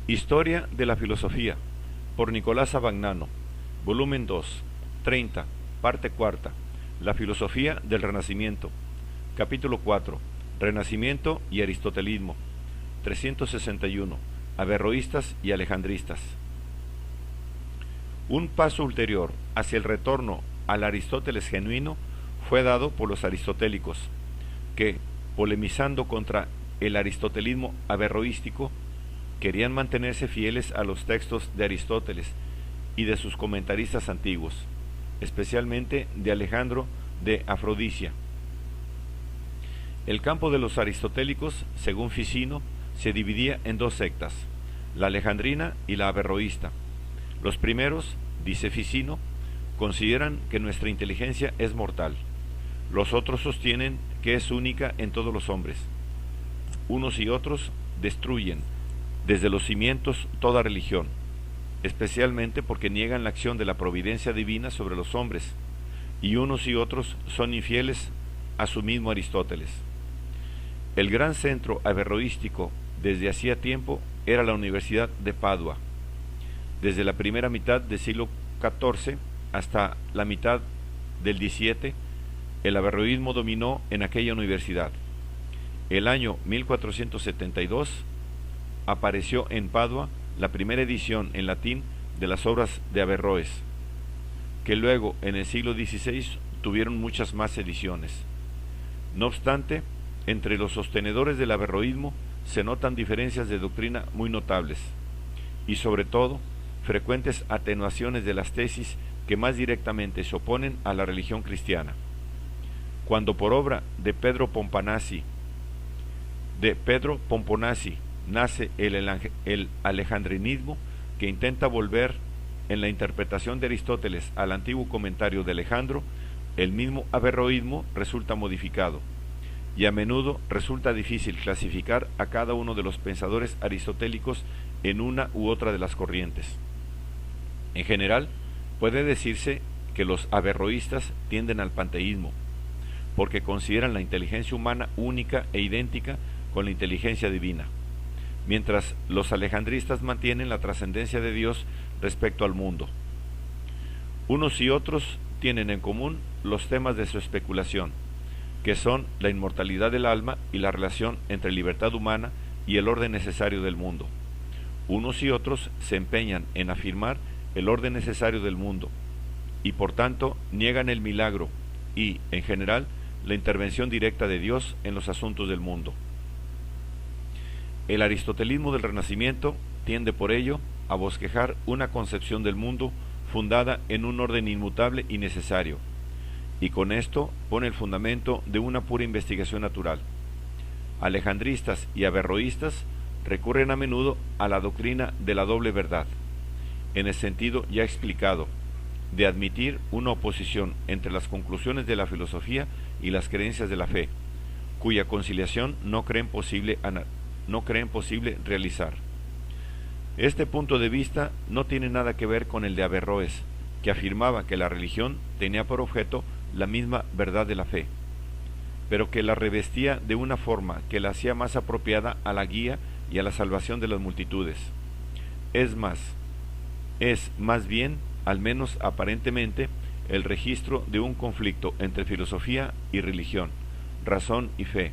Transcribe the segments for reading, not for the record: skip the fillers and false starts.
Historia de la filosofía, por Nicolás Abagnano, volumen 2, 30, parte cuarta, La filosofía del Renacimiento, capítulo 4, Renacimiento y Aristotelismo, 361, Averroístas y Alejandristas. Un paso ulterior hacia el retorno al Aristóteles genuino fue dado por los aristotélicos, que, polemizando contra el aristotelismo averroístico, querían mantenerse fieles a los textos de Aristóteles y de sus comentaristas antiguos, especialmente de Alejandro de Afrodisia. El campo de los aristotélicos, según Ficino, se dividía en dos sectas, la alejandrina y la averroísta. Los primeros, dice Ficino, consideran que nuestra inteligencia es mortal. Los otros sostienen que es única en todos los hombres. Unos y otros destruyen desde los cimientos toda religión, especialmente porque niegan la acción de la providencia divina sobre los hombres, y unos y otros son infieles a su mismo Aristóteles. El gran centro averroístico desde hacía tiempo era la Universidad de Padua. Desde la primera mitad del siglo XIV hasta la mitad del XVII, el averroísmo dominó en aquella universidad. El año 1472 apareció en Padua la primera edición en latín de las obras de Averroes, que luego en el siglo XVI tuvieron muchas más ediciones. No obstante, entre los sostenedores del averroísmo se notan diferencias de doctrina muy notables, y sobre todo, frecuentes atenuaciones de las tesis que más directamente se oponen a la religión cristiana. Cuando por obra de Pedro Pomponazzi nace el alejandrinismo, que intenta volver en la interpretación de Aristóteles al antiguo comentario de Alejandro, el mismo averroísmo resulta modificado, y a menudo resulta difícil clasificar a cada uno de los pensadores aristotélicos en una u otra de las corrientes. En general, puede decirse que los averroístas tienden al panteísmo, porque consideran la inteligencia humana única e idéntica con la inteligencia divina, mientras los alejandristas mantienen la trascendencia de Dios respecto al mundo. Unos y otros tienen en común los temas de su especulación, que son la inmortalidad del alma y la relación entre libertad humana y el orden necesario del mundo. Unos y otros se empeñan en afirmar el orden necesario del mundo, y por tanto niegan el milagro y, en general, la intervención directa de Dios en los asuntos del mundo. El aristotelismo del Renacimiento tiende por ello a bosquejar una concepción del mundo fundada en un orden inmutable y necesario, y con esto pone el fundamento de una pura investigación natural. Alejandristas y averroístas recurren a menudo a la doctrina de la doble verdad, en el sentido ya explicado, de admitir una oposición entre las conclusiones de la filosofía y las creencias de la fe, cuya conciliación no creen posible realizar. Este punto de vista no tiene nada que ver con el de Averroes, que afirmaba que la religión tenía por objeto la misma verdad de la fe, pero que la revestía de una forma que la hacía más apropiada a la guía y a la salvación de las multitudes. Es más bien, al menos aparentemente, el registro de un conflicto entre filosofía y religión, razón y fe.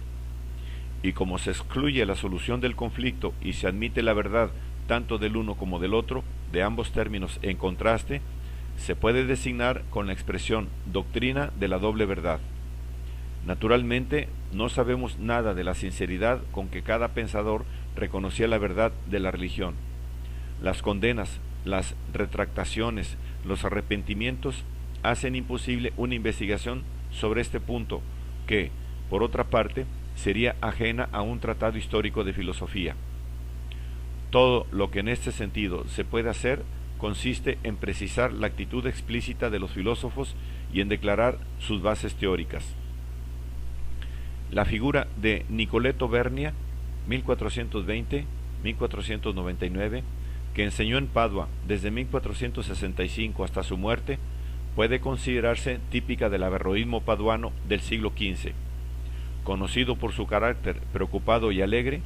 Y como se excluye la solución del conflicto y se admite la verdad tanto del uno como del otro, de ambos términos en contraste, se puede designar con la expresión doctrina de la doble verdad. Naturalmente, no sabemos nada de la sinceridad con que cada pensador reconocía la verdad de la religión. Las condenas, las retractaciones, los arrepentimientos hacen imposible una investigación sobre este punto que, por otra parte, sería ajena a un tratado histórico de filosofía. Todo lo que en este sentido se puede hacer consiste en precisar la actitud explícita de los filósofos y en declarar sus bases teóricas. La figura de Nicoleto Bernia, 1420-1499, que enseñó en Padua desde 1465 hasta su muerte, puede considerarse típica del averroísmo paduano del siglo XV. Conocido por su carácter preocupado y alegre,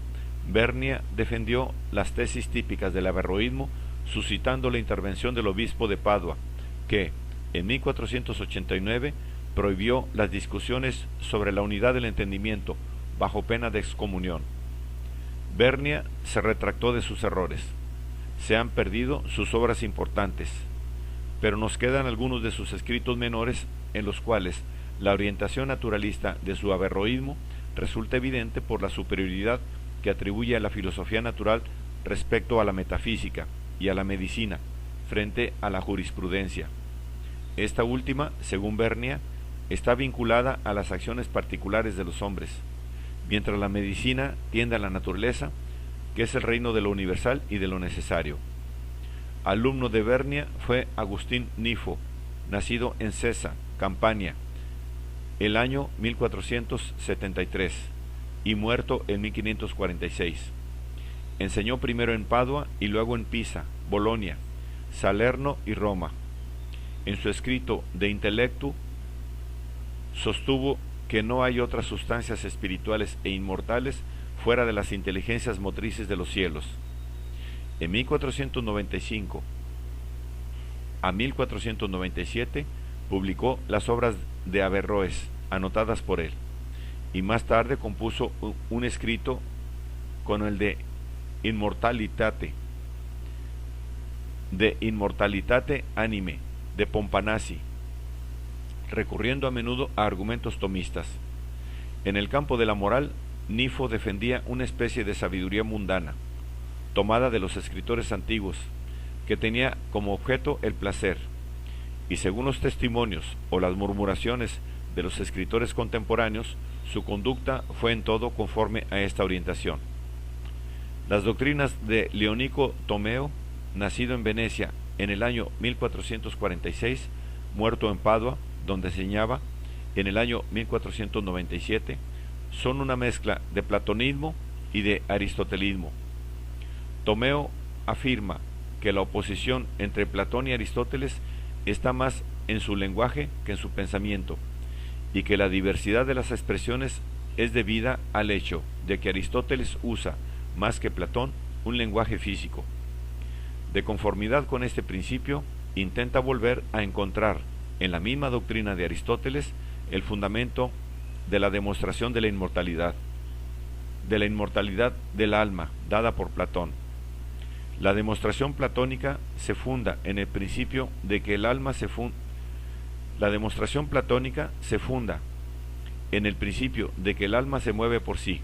Bernia defendió las tesis típicas del averroísmo, suscitando la intervención del obispo de Padua, que, en 1489, prohibió las discusiones sobre la unidad del entendimiento, bajo pena de excomunión. Bernia se retractó de sus errores. Se han perdido sus obras importantes, pero nos quedan algunos de sus escritos menores en los cuales la orientación naturalista de su averroísmo resulta evidente por la superioridad que atribuye a la filosofía natural respecto a la metafísica y a la medicina frente a la jurisprudencia. Esta última, según Bernia, está vinculada a las acciones particulares de los hombres, mientras la medicina tiende a la naturaleza, que es el reino de lo universal y de lo necesario. Alumno de Bernia fue Agustín Nifo, nacido en Sessa, Campania, el año 1473 y muerto en 1546. Enseñó primero en Padua y luego en Pisa, Bolonia, Salerno y Roma. En su escrito De Intellectu sostuvo que no hay otras sustancias espirituales e inmortales fuera de las inteligencias motrices de los cielos. En 1495 a 1497 publicó las obras de Averroes, anotadas por él, y más tarde compuso un escrito con el de Immortalitate Anime, de Pompanasi, recurriendo a menudo a argumentos tomistas. En el campo de la moral, Nifo defendía una especie de sabiduría mundana, tomada de los escritores antiguos, que tenía como objeto el placer, y según los testimonios o las murmuraciones de los escritores contemporáneos, su conducta fue en todo conforme a esta orientación. Las doctrinas de Leonico Tomeo, nacido en Venecia en el año 1446, muerto en Padua, donde enseñaba, en el año 1497, son una mezcla de platonismo y de aristotelismo. Tomeo afirma que la oposición entre Platón y Aristóteles está más en su lenguaje que en su pensamiento, y que la diversidad de las expresiones es debida al hecho de que Aristóteles usa, más que Platón, un lenguaje físico. De conformidad con este principio, intenta volver a encontrar en la misma doctrina de Aristóteles el fundamento de la demostración de la inmortalidad del alma, dada por Platón. La demostración platónica se funda en el principio de que el alma La demostración platónica se funda en el principio de que el alma se mueve por sí.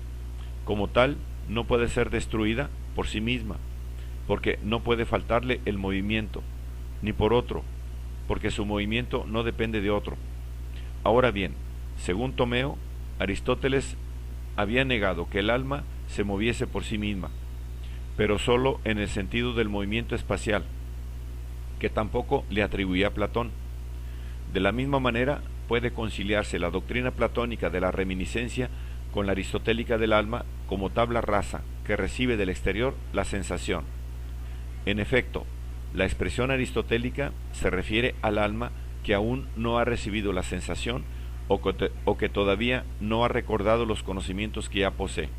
Como tal, no puede ser destruida por sí misma, porque no puede faltarle el movimiento, ni por otro, porque su movimiento no depende de otro. Ahora bien, según Tomeo, Aristóteles había negado que el alma se moviese por sí misma, pero sólo en el sentido del movimiento espacial, que tampoco le atribuía a Platón. De la misma manera, puede conciliarse la doctrina platónica de la reminiscencia con la aristotélica del alma como tabla rasa que recibe del exterior la sensación. En efecto, la expresión aristotélica se refiere al alma que aún no ha recibido la sensación o que todavía no ha recordado los conocimientos que ya posee.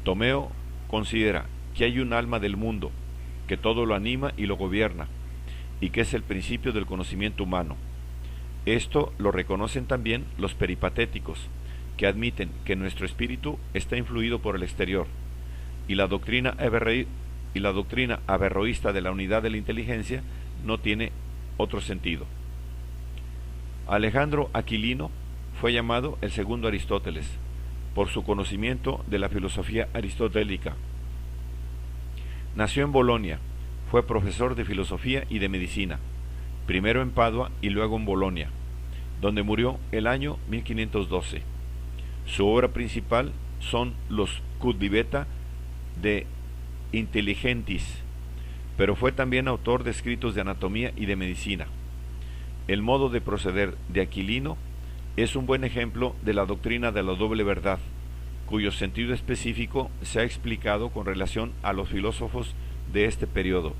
Tomeo considera que hay un alma del mundo, que todo lo anima y lo gobierna, y que es el principio del conocimiento humano. Esto lo reconocen también los peripatéticos, que admiten que nuestro espíritu está influido por el exterior, y la doctrina averroísta de la unidad de la inteligencia no tiene otro sentido. Alejandro Aquilino fue llamado el segundo Aristóteles, por su conocimiento de la filosofía aristotélica. Nació en Bolonia, fue profesor de filosofía y de medicina, primero en Padua y luego en Bolonia, donde murió el año 1512. Su obra principal son los Cudvibeta de Intelligentis, pero fue también autor de escritos de anatomía y de medicina. El modo de proceder de Aquilino es un buen ejemplo de la doctrina de la doble verdad, cuyo sentido específico se ha explicado con relación a los filósofos de este periodo.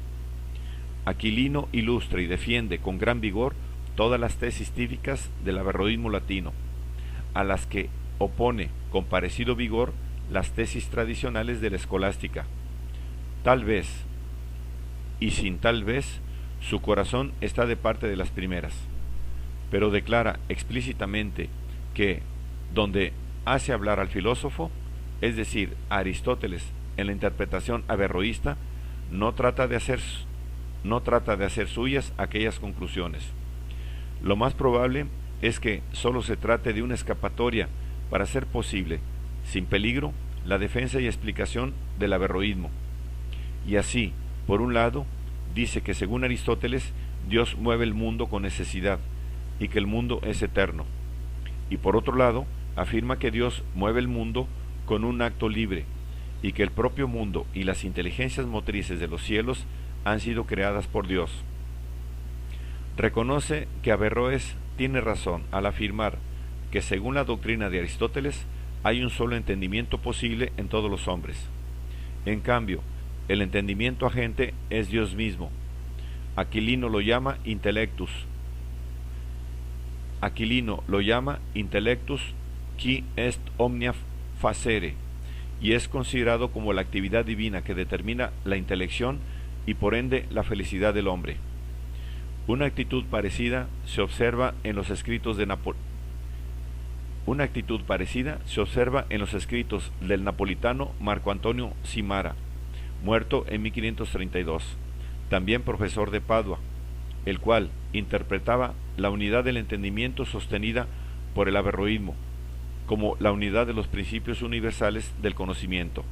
Aquilino ilustra y defiende con gran vigor todas las tesis típicas del averroísmo latino, a las que opone con parecido vigor las tesis tradicionales de la escolástica. Tal vez, y sin tal vez, su corazón está de parte de las primeras, pero declara explícitamente que donde hace hablar al filósofo, es decir, a Aristóteles, en la interpretación averroísta, no trata de hacer suyas aquellas conclusiones. Lo más probable es que sólo se trate de una escapatoria para hacer posible, sin peligro, la defensa y explicación del averroísmo. Y así, por un lado, dice que según Aristóteles, Dios mueve el mundo con necesidad y que el mundo es eterno. Y por otro lado, afirma que Dios mueve el mundo con un acto libre y que el propio mundo y las inteligencias motrices de los cielos han sido creadas por Dios. Reconoce que Averroes tiene razón al afirmar que según la doctrina de Aristóteles hay un solo entendimiento posible en todos los hombres. En cambio, el entendimiento agente es Dios mismo. Aquilino lo llama intellectus. Aquilino lo llama intellectus qui est omnia facere, y es considerado como la actividad divina que determina la intelección y por ende la felicidad del hombre. Una actitud parecida se observa en los escritos del napolitano Marco Antonio Cimara, muerto en 1532, también profesor de Padua, el cual interpretaba la unidad del entendimiento sostenida por el averroísmo como la unidad de los principios universales del conocimiento.